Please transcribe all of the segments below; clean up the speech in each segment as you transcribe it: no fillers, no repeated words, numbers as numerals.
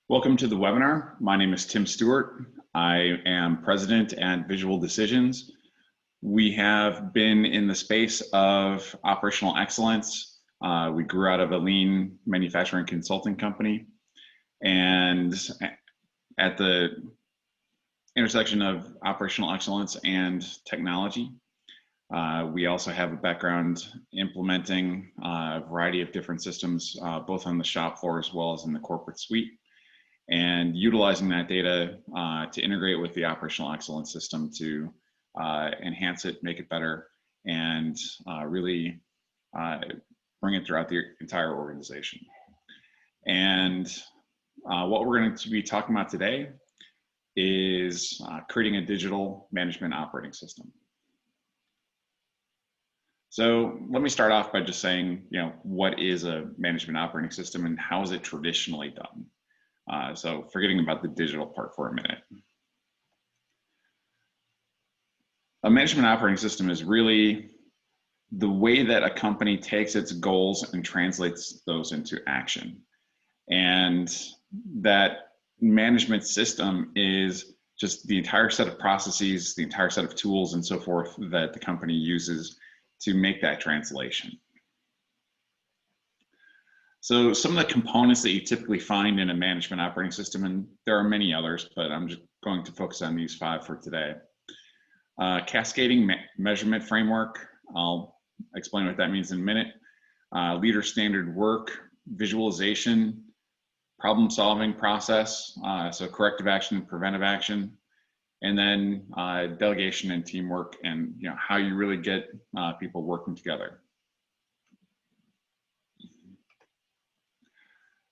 Welcome to the webinar. My name is Tim Stewart. I am president at Visual Decisions. We have been in the space of operational excellence. We grew out of a lean manufacturing consulting company. And at the intersection of operational excellence and technology, we also have a background implementing a variety of different systems, both on the shop floor as well as in the corporate suite, and utilizing that data to integrate with the operational excellence system to enhance it, make it better, and really bring it throughout the entire organization. And what we're going to be talking about today is creating a digital management operating system. So let me start off by just saying, what is a management operating system and how is it traditionally done? So forgetting about the digital part for a minute. A management operating system is really the way that a company takes its goals and translates those into action. And that management system is just the entire set of processes, the entire set of tools and so forth that the company uses to make that translation. So some of the components that you typically find in a management operating system, and there are many others, but I'm just going to focus on these 5 for today. Cascading measurement framework, I'll explain what that means in a minute. Leader standard work, visualization, problem solving process, so corrective action and preventive action, and then delegation and teamwork, and how you really get people working together.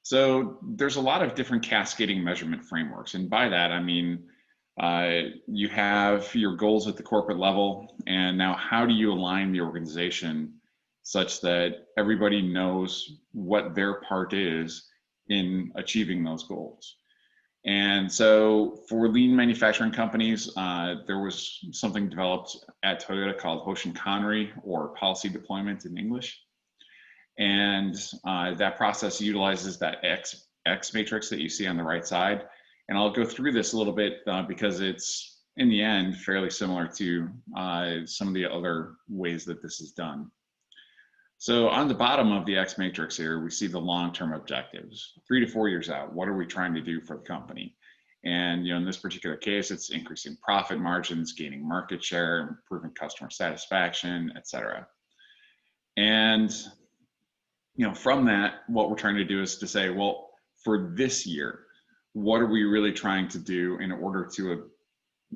So there's a lot of different cascading measurement frameworks, and by that I mean you have your goals at the corporate level, and now how do you align the organization such that everybody knows what their part is in achieving those goals. And so for lean manufacturing companies, there was something developed at Toyota called Hoshin Kanri, or policy deployment in English. And that process utilizes that X matrix that you see on the right side. And I'll go through this a little bit because it's, in the end, fairly similar to some of the other ways that this is done. So on the bottom of the X matrix here, we see the long-term objectives, 3 to 4 years out. What are we trying to do for the company? And in this particular case, it's increasing profit margins, gaining market share, improving customer satisfaction, etc. And from that, what we're trying to do is to say, well, for this year, what are we really trying to do in order to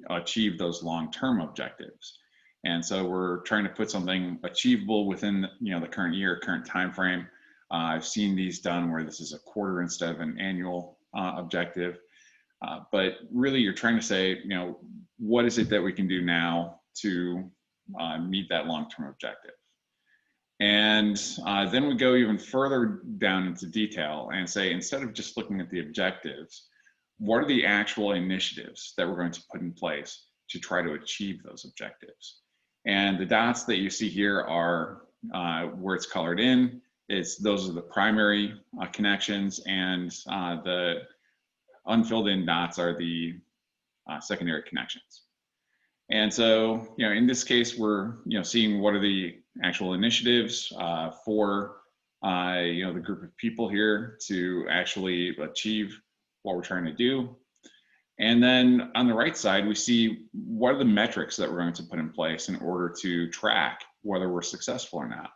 achieve those long-term objectives? And so we're trying to put something achievable within the current year, current time frame. I've seen these done where this is a quarter instead of an annual objective. But really, you're trying to say, what is it that we can do now to meet that long-term objective? And then we go even further down into detail and say, instead of just looking at the objectives, what are the actual initiatives that we're going to put in place to try to achieve those objectives? And the dots that you see here are where it's colored in. Those are the primary connections, and the unfilled in dots are the secondary connections. And so, in this case, we're seeing what are the actual initiatives for the group of people here to actually achieve what we're trying to do. And then on the right side, we see what are the metrics that we're going to put in place in order to track whether we're successful or not.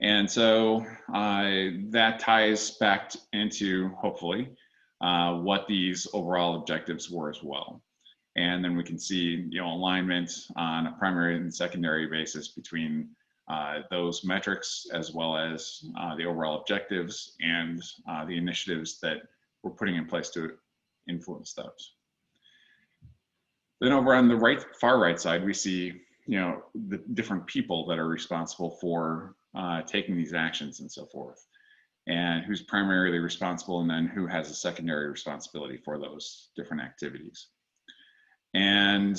And so that ties back into, hopefully, what these overall objectives were as well. And then we can see alignment on a primary and secondary basis between those metrics, as well as the overall objectives and the initiatives that we're putting in place to influence those. Then over on the far right side, we see the different people that are responsible for taking these actions and so forth, and who's primarily responsible, and then who has a secondary responsibility for those different activities. And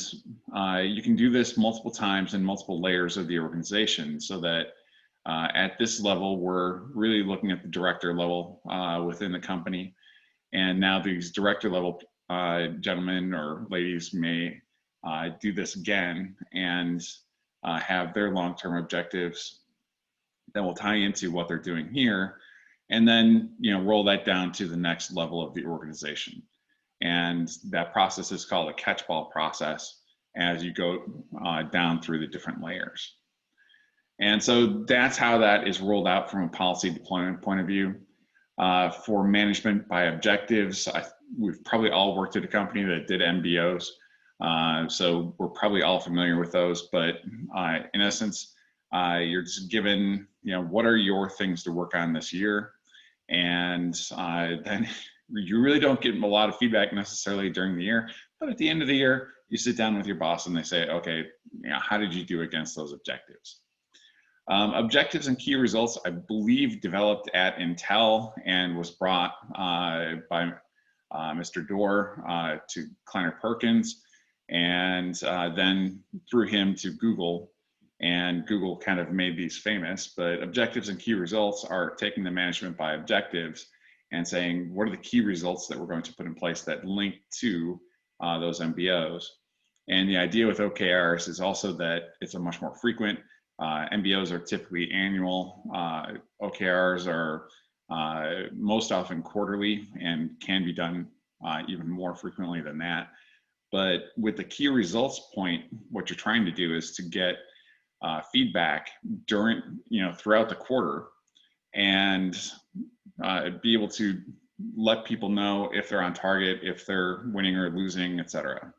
you can do this multiple times in multiple layers of the organization, so that at this level, we're really looking at the director level within the company. And now these director level gentlemen or ladies may do this again and have their long-term objectives that will tie into what they're doing here, and then roll that down to the next level of the organization. And that process is called a catch-ball process as you go down through the different layers. And so that's how that is rolled out from a policy deployment point of view. For management by objectives, we've probably all worked at a company that did MBOs, so we're probably all familiar with those. But in essence, you're just given, what are your things to work on this year, and then you really don't get a lot of feedback necessarily during the year. But at the end of the year, you sit down with your boss and they say, okay, how did you do against those objectives? Objectives and key results, I believe, developed at Intel and was brought by Mr. Dorr to Kleiner Perkins, and then through him to Google, and Google kind of made these famous. But objectives and key results are taking the management by objectives and saying, what are the key results that we're going to put in place that link to those MBOs? And the idea with OKRs is also that it's a much more frequent. MBOs are typically annual. OKRs are most often quarterly and can be done even more frequently than that. But with the key results point, what you're trying to do is to get feedback during, throughout the quarter, and be able to let people know if they're on target, if they're winning or losing, etc.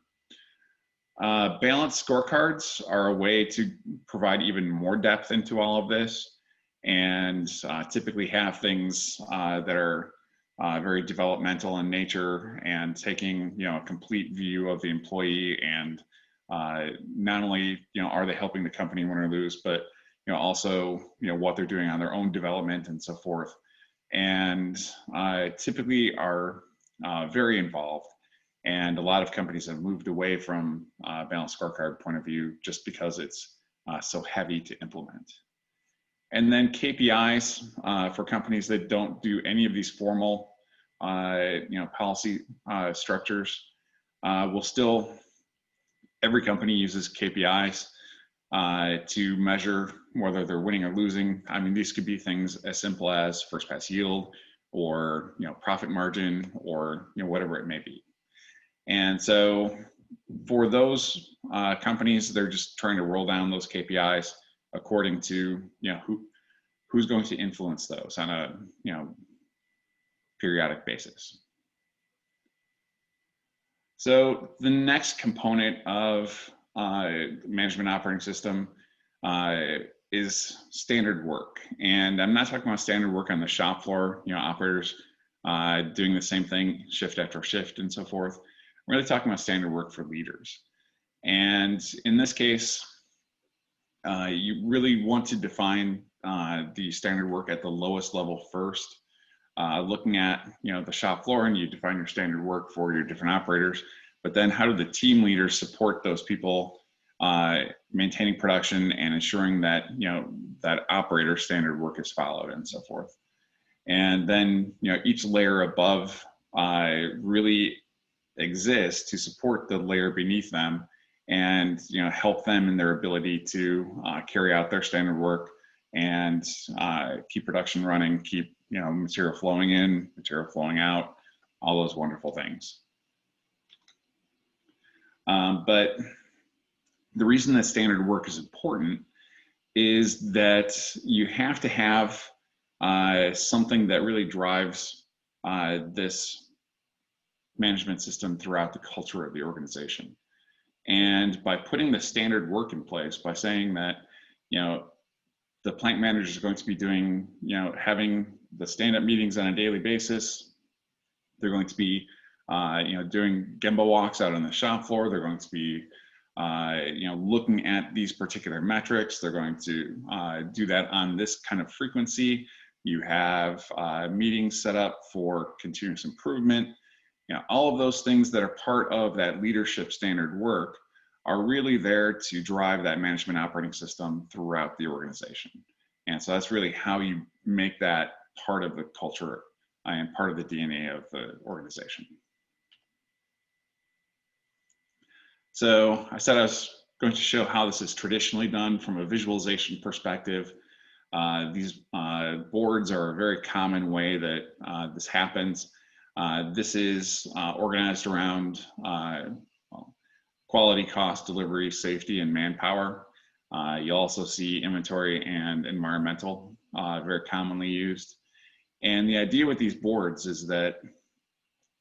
Balanced scorecards are a way to provide even more depth into all of this, and typically have things that are very developmental in nature, and taking a complete view of the employee, and not only are they helping the company win or lose, but also what they're doing on their own development and so forth, and typically are very involved. And a lot of companies have moved away from balanced scorecard point of view just because it's so heavy to implement. And then KPIs for companies that don't do any of these formal policy structures will still, every company uses KPIs to measure whether they're winning or losing. I mean, these could be things as simple as first pass yield, or profit margin, or whatever it may be. And so for those companies, they're just trying to roll down those KPIs according to who's going to influence those on a periodic basis. So the next component of management operating system is standard work, and I'm not talking about standard work on the shop floor, operators doing the same thing shift after shift and so forth. I'm really talking about standard work for leaders. And in this case, you really want to define the standard work at the lowest level first, looking at the shop floor, and you define your standard work for your different operators. But then how do the team leaders support those people maintaining production and ensuring that that operator standard work is followed and so forth. And then each layer above really exists to support the layer beneath them, and help them in their ability to carry out their standard work and keep production running, keep material flowing in, material flowing out, all those wonderful things. But the reason that standard work is important is that you have to have something that really drives this management system throughout the culture of the organization. And by putting the standard work in place, by saying that the plant manager is going to be doing having the stand-up meetings on a daily basis, they're going to be doing Gemba walks out on the shop floor, they're going to be looking at these particular metrics, they're going to do that on this kind of frequency. You have meetings set up for continuous improvement. All of those things that are part of that leadership standard work are really there to drive that management operating system throughout the organization. And so that's really how you make that part of the culture and part of the DNA of the organization. So I said I was going to show how this is traditionally done from a visualization perspective. These boards are a very common way that this happens. This is organized around quality, cost, delivery, safety, and manpower. You also see inventory and environmental very commonly used. And the idea with these boards is that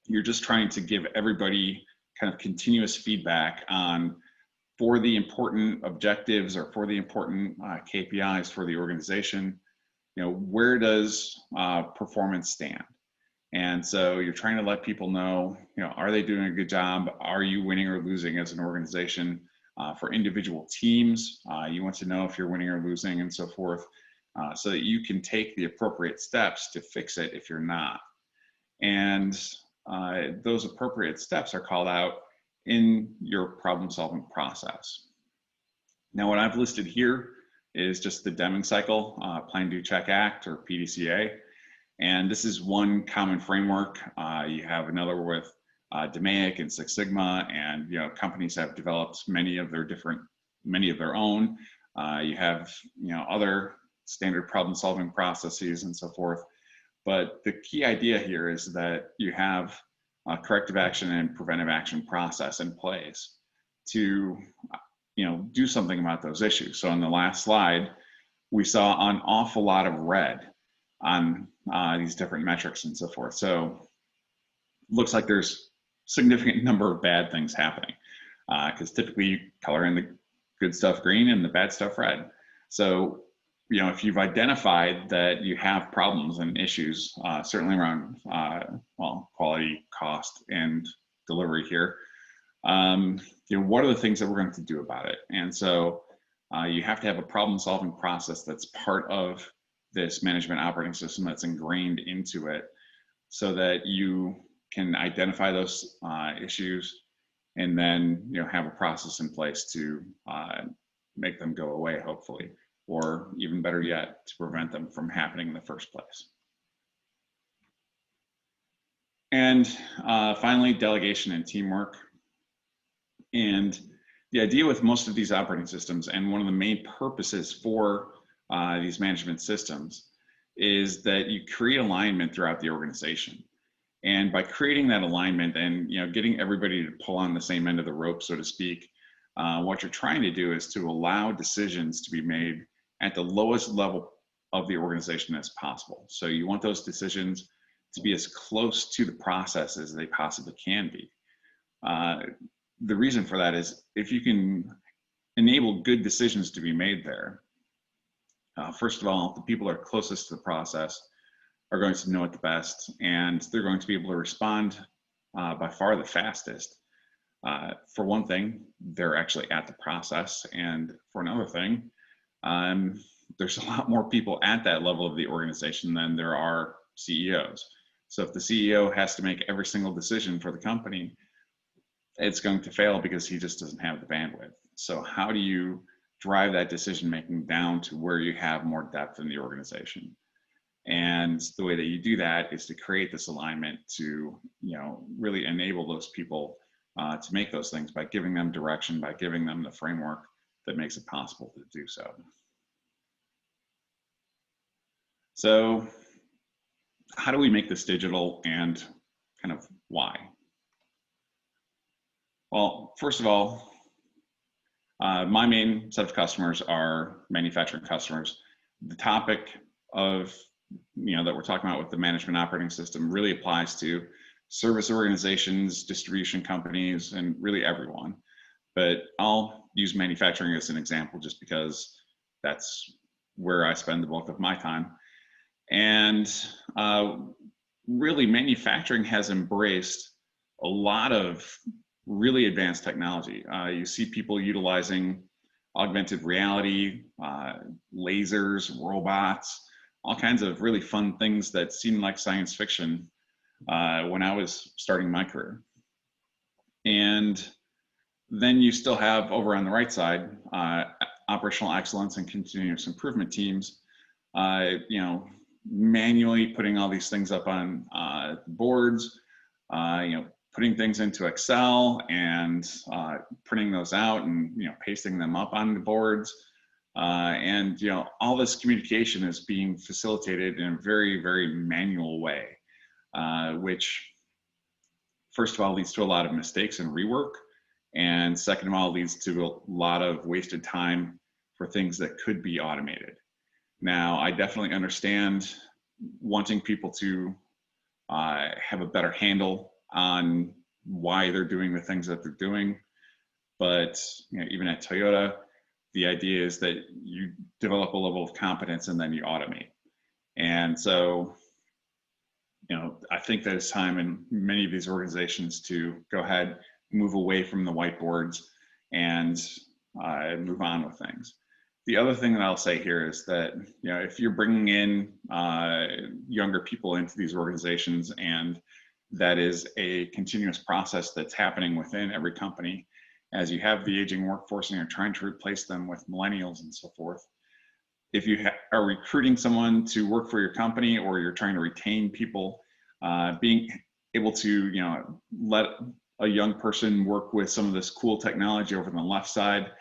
you're just trying to give everybody kind of continuous feedback on, for the important objectives or for the important KPIs for the organization, where does performance stand? And so you're trying to let people know, are they doing a good job? Are you winning or losing as an organization? For individual teams, you want to know if you're winning or losing and so forth, so that you can take the appropriate steps to fix it if you're not. And those appropriate steps are called out in your problem-solving process. Now, what I've listed here is just the Deming cycle, Plan, Do, Check, Act, or PDCA. And this is one common framework. You have another with DMAIC and Six Sigma, and companies have developed many of their own. You have other standard problem-solving processes and so forth. But the key idea here is that you have a corrective action and preventive action process in place to do something about those issues. So on the last slide, we saw an awful lot of red on these different metrics and so forth. So it looks like there's significant number of bad things happening, because typically you color in the good stuff green and the bad stuff red. So if you've identified that you have problems and issues, certainly around quality, cost, and delivery here, what are the things that we're going to do about it? And so you have to have a problem-solving process that's part of this management operating system that's ingrained into it, so that you can identify those issues and then have a process in place to make them go away, hopefully, or even better yet, to prevent them from happening in the first place. And finally, delegation and teamwork. And the idea with most of these operating systems, and one of the main purposes for these management systems, is that you create alignment throughout the organization. And by creating that alignment and getting everybody to pull on the same end of the rope, so to speak, what you're trying to do is to allow decisions to be made at the lowest level of the organization as possible. So you want those decisions to be as close to the process as they possibly can be. The reason for that is if you can enable good decisions to be made there, first of all, the people that are closest to the process are going to know it the best, and they're going to be able to respond by far the fastest. For one thing, they're actually at the process, and for another thing, there's a lot more people at that level of the organization than there are CEOs. So if the CEO has to make every single decision for the company, it's going to fail because he just doesn't have the bandwidth. So how do you drive that decision making down to where you have more depth in the organization? And the way that you do that is to create this alignment to really enable those people to make those things by giving them direction, by giving them the framework that makes it possible to do so. So how do we make this digital, and kind of why? Well, first of all, my main set of customers are manufacturing customers. The topic of that we're talking about with the management operating system really applies to service organizations, distribution companies, and really everyone. But I'll use manufacturing as an example just because that's where I spend the bulk of my time. And really, manufacturing has embraced a lot of really advanced technology. You see people utilizing augmented reality, lasers, robots, all kinds of really fun things that seem like science fiction when I was starting my career. And then you still have, over on the right side, operational excellence and continuous improvement teams, manually putting all these things up on boards, putting things into Excel and printing those out and pasting them up on the boards. And all this communication is being facilitated in a very, very manual way, which first of all leads to a lot of mistakes and rework, and second of all leads to a lot of wasted time for things that could be automated. Now, I definitely understand wanting people to have a better handle on why they're doing the things that they're doing, but even at Toyota, the idea is that you develop a level of competence and then you automate. And so, I think that it's time in many of these organizations to go ahead, move away from the whiteboards and move on with things. The other thing that I'll say here is that, if you're bringing in younger people into these organizations, and that is a continuous process that's happening within every company, as you have the aging workforce and you're trying to replace them with millennials and so forth. If you are recruiting someone to work for your company, or you're trying to retain people, being able to, let a young person work with some of this cool technology over on the left side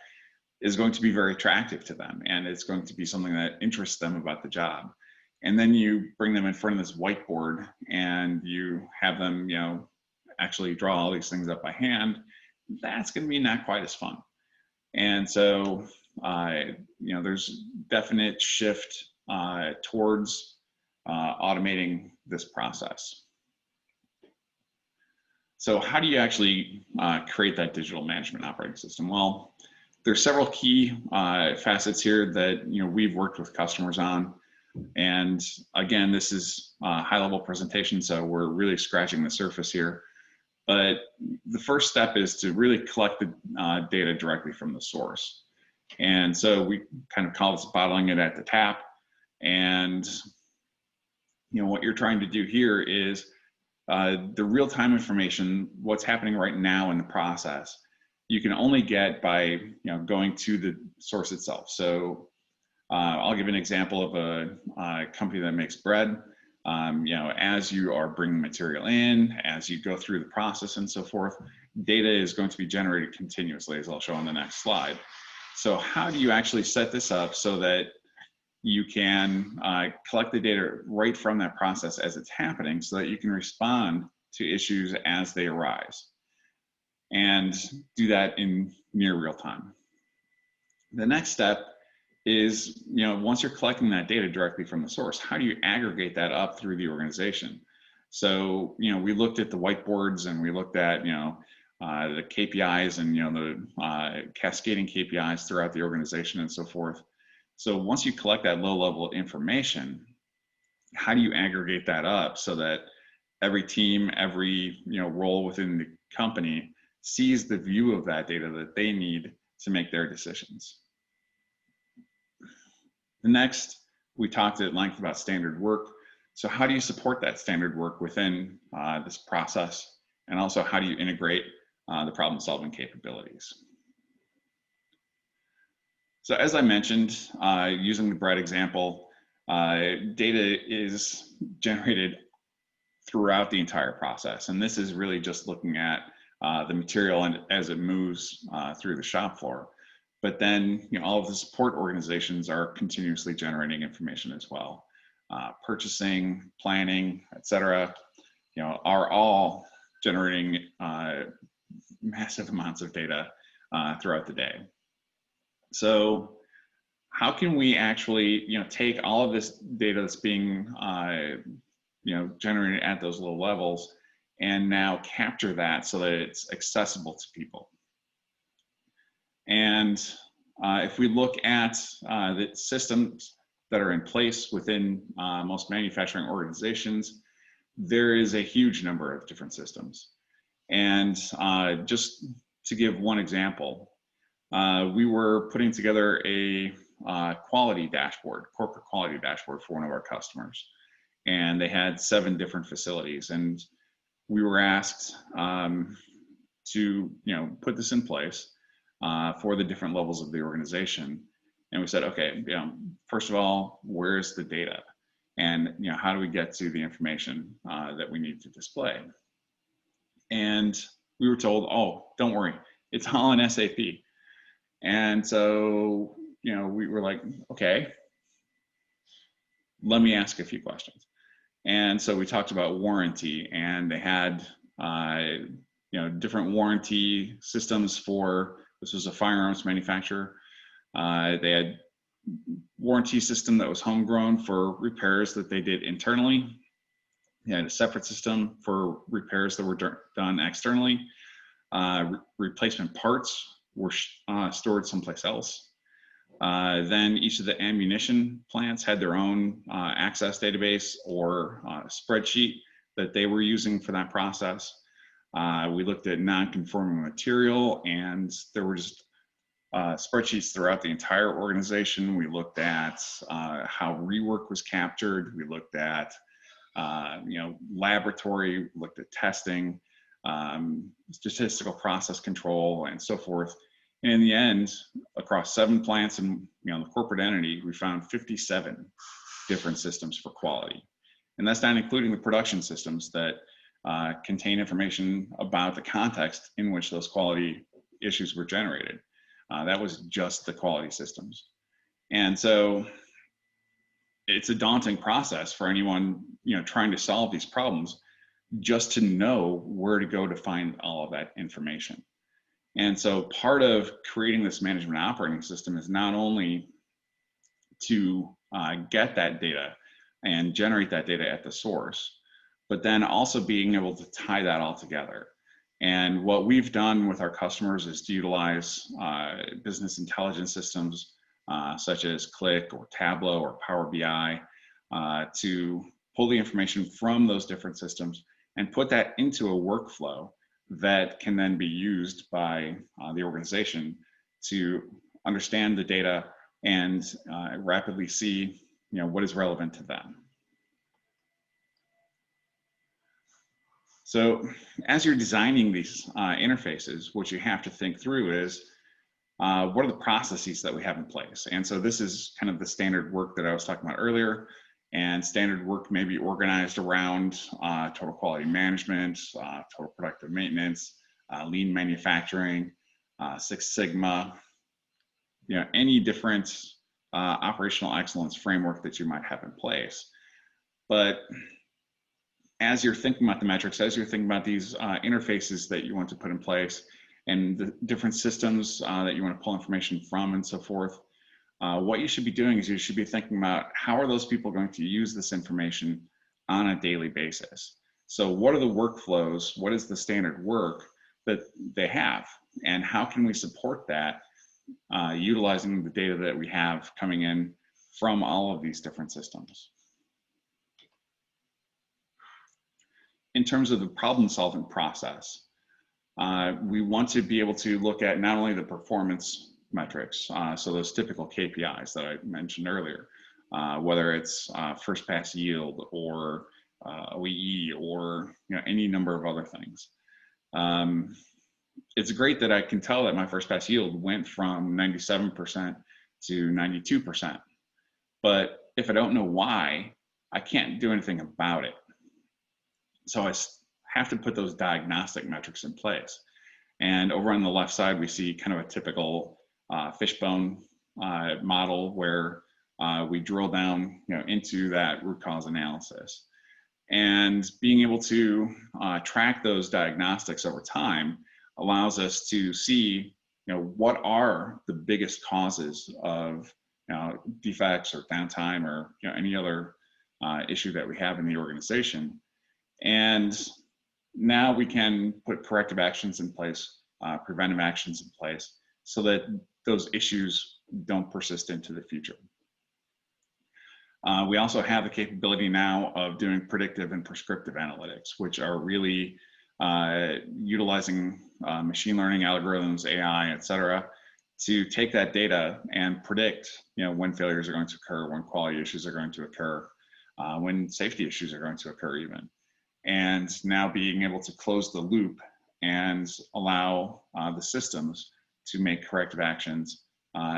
is going to be very attractive to them. And it's going to be something that interests them about the job. And then you bring them in front of this whiteboard and you have them, actually draw all these things up by hand. That's going to be not quite as fun. And so, there's definite shift towards automating this process. So how do you actually create that digital management operating system? Well, there's several key facets here that we've worked with customers on. And again, this is a high-level presentation, so we're really scratching the surface here. But the first step is to really collect the data directly from the source. And so we kind of call this bottling it at the tap. And what you're trying to do here is the real-time information, what's happening right now in the process, you can only get by going to the source itself. So I'll give an example of a company that makes bread. As you are bringing material in, as you go through the process and so forth, data is going to be generated continuously, as I'll show on the next slide. So how do you actually set this up so that you can collect the data right from that process as it's happening, so that you can respond to issues as they arise, and do that in near real time? The next step is, once you're collecting that data directly from the source, how do you aggregate that up through the organization? So, we looked at the whiteboards and we looked at, the KPIs and, the cascading KPIs throughout the organization and so forth. So once you collect that low level information, how do you aggregate that up so that every team, every, role within the company sees the view of that data that they need to make their decisions? The next, we talked at length about standard work. So how do you support that standard work within this process? And also, how do you integrate the problem-solving capabilities? So as I mentioned, using the bread example, data is generated throughout the entire process. And this is really just looking at the material and as it moves through the shop floor. But then, all of the support organizations are continuously generating information as well. Purchasing, planning, et cetera, are all generating massive amounts of data throughout the day. So how can we actually, take all of this data that's being, generated at those low levels and now capture that so that it's accessible to people? And if we look at the systems that are in place within most manufacturing organizations, there is a huge number of different systems. And just to give one example, we were putting together a quality dashboard, corporate quality dashboard for one of our customers. And they had 7 different facilities. And we were asked to put this in place for the different levels of the organization. And we said, okay, first of all, where's the data? and how do we get to the information that we need to display. And we were told, oh, don't worry, it's all in SAP. And so we were like, okay, let me ask a few questions. And so we talked about warranty, and they had different warranty systems for, this was a firearms manufacturer. They had warranty system that was homegrown for repairs that they did internally. They had a separate system for repairs that were done externally. Replacement parts were stored someplace else. Then each of the ammunition plants had their own access database or spreadsheet that they were using for that process. We looked at non-conforming material, and there were just spreadsheets throughout the entire organization. We looked at how rework was captured. We looked at laboratory, looked at testing, statistical process control, and so forth. And in the end, across 7 plants and the corporate entity, we found 57 different systems for quality. And that's not including the production systems that contain information about the context in which those quality issues were generated. That was just the quality systems. And so it's a daunting process for anyone trying to solve these problems, just to know where to go to find all of that information. And so part of creating this management operating system is not only to get that data and generate that data at the source, but then also being able to tie that all together. And what we've done with our customers is to utilize business intelligence systems such as Qlik or Tableau or Power BI to pull the information from those different systems and put that into a workflow that can then be used by the organization to understand the data and rapidly see what is relevant to them. So as you're designing these interfaces, what you have to think through is what are the processes that we have in place? And so this is kind of the standard work that I was talking about earlier. And standard work may be organized around total quality management, total productive maintenance, lean manufacturing, Six Sigma, any different operational excellence framework that you might have in place. But as you're thinking about the metrics, as you're thinking about these interfaces that you want to put in place and the different systems that you want to pull information from and so forth, what you should be doing is you should be thinking about how are those people going to use this information on a daily basis. So what are the workflows? What is the standard work that they have? And how can we support that utilizing the data that we have coming in from all of these different systems? In terms of the problem-solving process, we want to be able to look at not only the performance metrics, so those typical KPIs that I mentioned earlier, whether it's first pass yield or OEE or any number of other things. It's great that I can tell that my first pass yield went from 97% to 92%, but if I don't know why, I can't do anything about it. So I have to put those diagnostic metrics in place. And over on the left side, we see kind of a typical fishbone model where we drill down into that root cause analysis. And being able to track those diagnostics over time allows us to see what are the biggest causes of defects or downtime or any other issue that we have in the organization. And now we can put corrective actions in place, preventive actions in place, so that those issues don't persist into the future. We also have the capability now of doing predictive and prescriptive analytics, which are really utilizing machine learning algorithms, AI, et cetera, to take that data and predict when failures are going to occur, when quality issues are going to occur, when safety issues are going to occur even. And now being able to close the loop and allow the systems to make corrective actions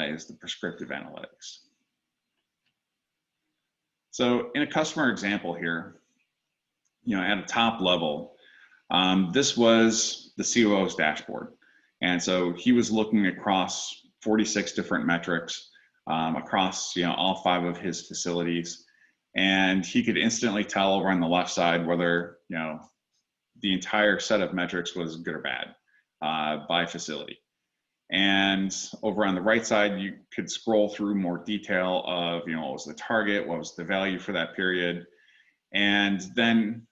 is the prescriptive analytics. So in a customer example here, at a top level, this was the COO's dashboard. And so he was looking across 46 different metrics across all 5 of his facilities. And he could instantly tell over on the left side whether the entire set of metrics was good or bad by facility. And over on the right side, you could scroll through more detail of what was the target, what was the value for that period. And then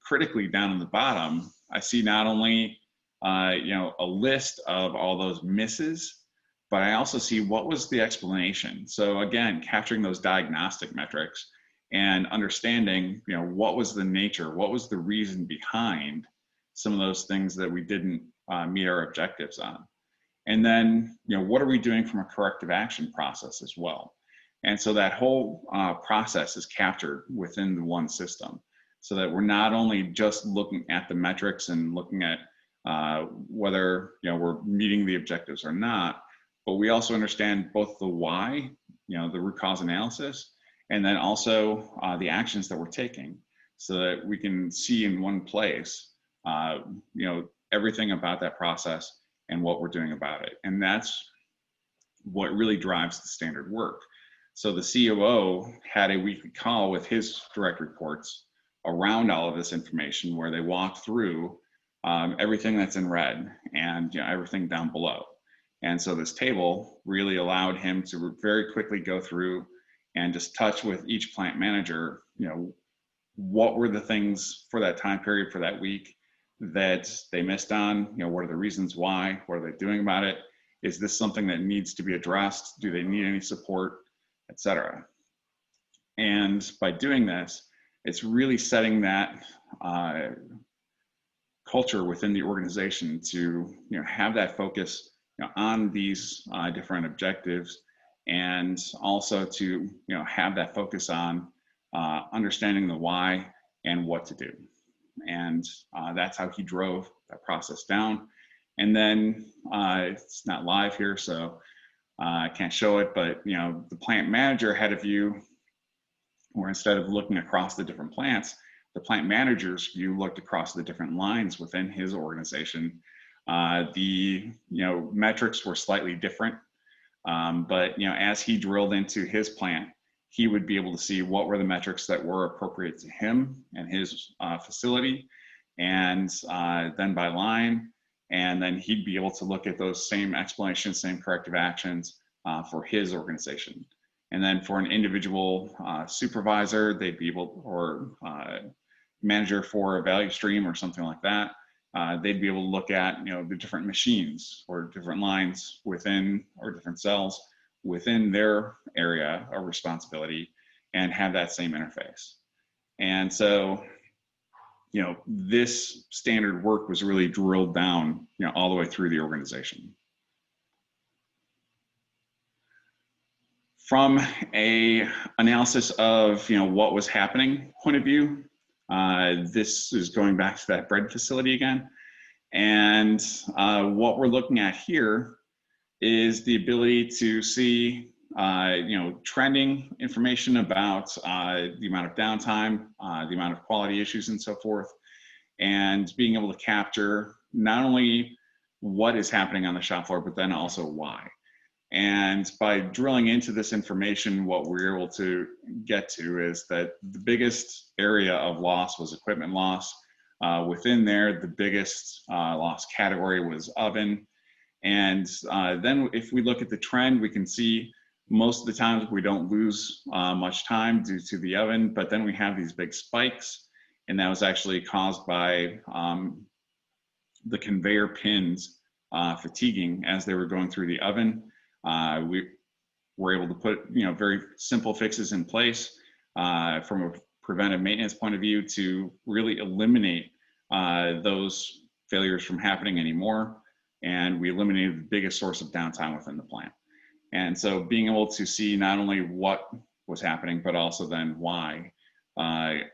critically down in the bottom, I see not only a list of all those misses, but I also see what was the explanation. So again, capturing those diagnostic metrics and understanding what was the nature, what was the reason behind some of those things that we didn't meet our objectives on. And then what are we doing from a corrective action process as well. And so that whole process is captured within the one system, so that we're not only just looking at the metrics and looking at whether we're meeting the objectives or not, but we also understand both the why, the root cause analysis, and then also the actions that we're taking, so that we can see in one place, everything about that process and what we're doing about it. And that's what really drives the standard work. So the COO had a weekly call with his direct reports around all of this information, where they walk through everything that's in red and everything down below. And so this table really allowed him to very quickly go through and just touch with each plant manager, what were the things for that time period, for that week, that they missed on, what are the reasons why, what are they doing about it? Is this something that needs to be addressed? Do they need any support, etc.? And by doing this, it's really setting that culture within the organization to have that focus on these different objectives, and also to have that focus on understanding the why and what to do. And that's how he drove that process down. And then it's not live here, so I can't show it, but the plant manager had a view where instead of looking across the different plants, the plant manager's view looked across the different lines within his organization. The metrics were slightly different, but as he drilled into his plant, he would be able to see what were the metrics that were appropriate to him and his facility, and then by line, and then he'd be able to look at those same explanations, same corrective actions for his organization. And then for an individual supervisor, they'd be able, or manager for a value stream or something like that, they'd be able to look at the different machines or different lines within, or different cells within their area of responsibility, and have that same interface. And so this standard work was really drilled down all the way through the organization. From a analysis of what was happening point of view, this is going back to that bread facility again. And what we're looking at here is the ability to see trending information about the amount of downtime, the amount of quality issues and so forth, and being able to capture not only what is happening on the shop floor, but then also why. And by drilling into this information, what we're able to get to is that the biggest area of loss was equipment loss. Within there, the biggest loss category was oven. And then if we look at the trend, we can see most of the times we don't lose much time due to the oven, but then we have these big spikes, and that was actually caused by the conveyor pins fatiguing as they were going through the oven. We were able to put very simple fixes in place from a preventive maintenance point of view to really eliminate those failures from happening anymore. And we eliminated the biggest source of downtime within the plant. And so being able to see not only what was happening, but also then why,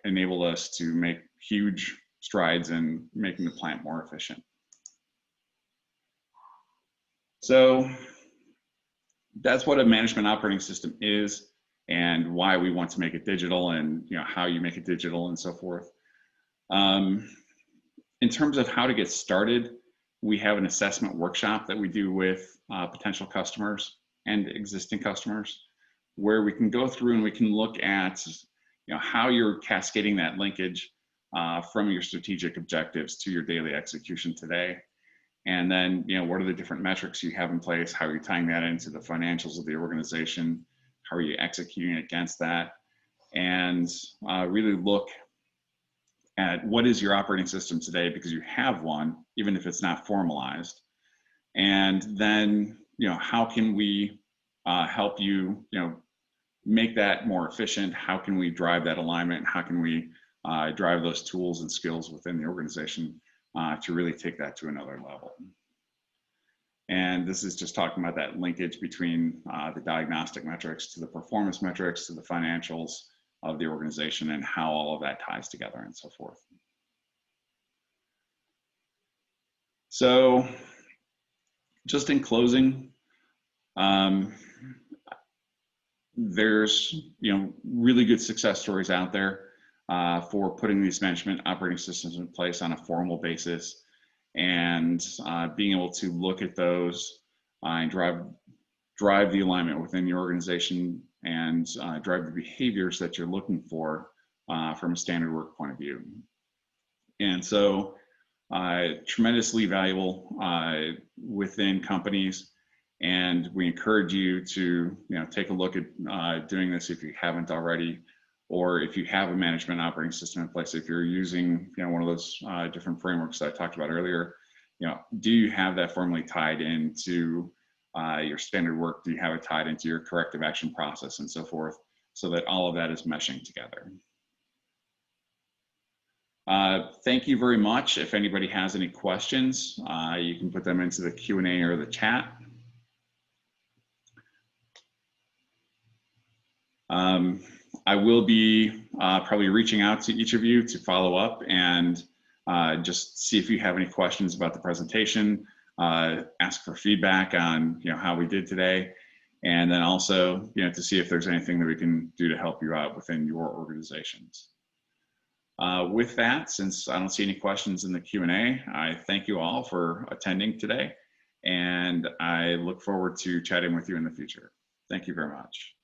enabled us to make huge strides in making the plant more efficient. So that's what a management operating system is. and why we want to make it digital, and how you make it digital and so forth. In terms of how to get started, we have an assessment workshop that we do with potential customers and existing customers, where we can go through and we can look at how you're cascading that linkage from your strategic objectives to your daily execution today. And then, what are the different metrics you have in place? How are you tying that into the financials of the organization? How are you executing against that? And really look at what is your operating system today, because you have one, even if it's not formalized. And then, how can we help you, make that more efficient? How can we drive that alignment? How can we drive those tools and skills within the organization to really take that to another level? And this is just talking about that linkage between the diagnostic metrics to the performance metrics to the financials of the organization, and how all of that ties together and so forth. So just in closing, there's really good success stories out there for putting these management operating systems in place on a formal basis, and being able to look at those and drive the alignment within your organization, and drive the behaviors that you're looking for from a standard work point of view. And so tremendously valuable within companies, and we encourage you to take a look at doing this if you haven't already, or if you have a management operating system in place, if you're using one of those different frameworks that I talked about earlier, do you have that formally tied into your standard work? Do you have it tied into your corrective action process and so forth, so that all of that is meshing together? Thank you very much. If anybody has any questions, you can put them into the Q&A or the chat. I will be probably reaching out to each of you to follow up and just see if you have any questions about the presentation, ask for feedback on how we did today, and then also to see if there's anything that we can do to help you out within your organizations. With that, since I don't see any questions in the Q&A, I thank you all for attending today, and I look forward to chatting with you in the future. Thank you very much.